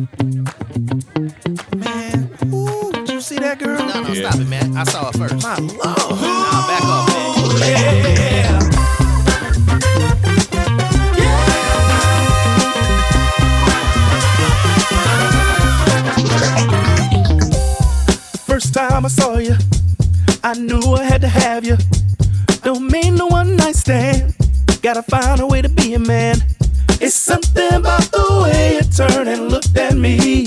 Man, ooh, did you see that girl? No, stop it, man. I saw her first. My lord. Nah, back off, man. Yeah. First time I saw you, I knew I had to have you. Don't mean no one night stand. Gotta find a way to be a man. It's something about the way you turned and looked at me.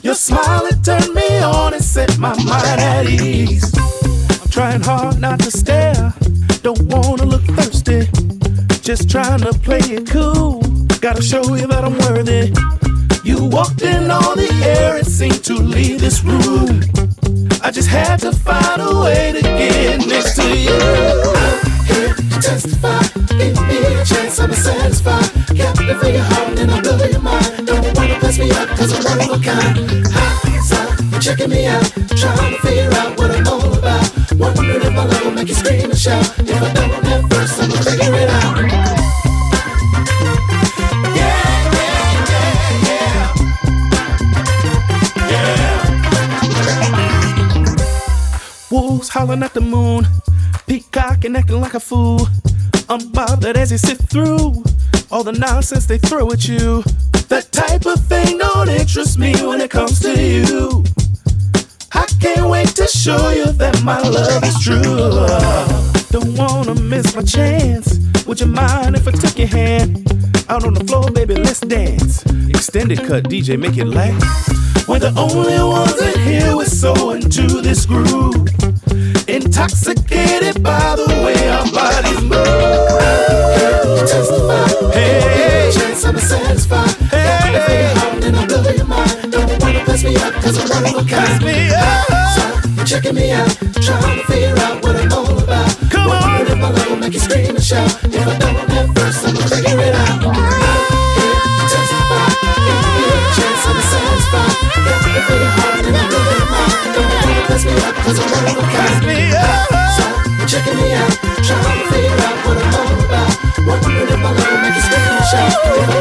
Your smile, it turned me on and set my mind at ease. I'm trying hard not to stare. Don't wanna look thirsty. Just trying to play it cool. Gotta show you that I'm worthy. You walked in on the air and seemed to leave this room. I just had to find a way to get next to you. I'm here to testify. Give me a chance, I'm satisfied. Captivate your heart and I'll blow your mind. Don't wanna pass me up cause I'm one of a kind. Eyes up, you're checking me out. Trying to figure out what I'm all about. Wondering if my love will make you scream and shout. If I don't at first, I'ma figure it out. Wolves howling at the moon, peacock and acting like a fool. Unbothered as they sift through all the nonsense they throw at you. That type of thing don't interest me when it comes to you. I can't wait to show you that my love is true. Don't wanna miss my chance. Would you mind if I took your hand? Out on the floor, baby, let's dance. Extended cut, DJ, make it last. We're the only ones in here, we're so into this groove. Intoxicated by the way our bodies move. Hey, testify. Hey, chance I'm satisfied. Hey, and I'll blow your mind. Don't wanna pass me up cause I'm one of a kind. Pass me up. So, you're checking me out. Trying to figure out what I'm all about. Come on. If my love will make you scream and shout. If I don't at first, I'ma figure it out. Hey, testify. Chance I'm satisfied. If you're hard and I'm really mine. Don't wanna pass me up cause I'm one of a kind. So, you're checking me out. Trying to figure out what I'm all about. Wondering if my love will make you scream and shout. If I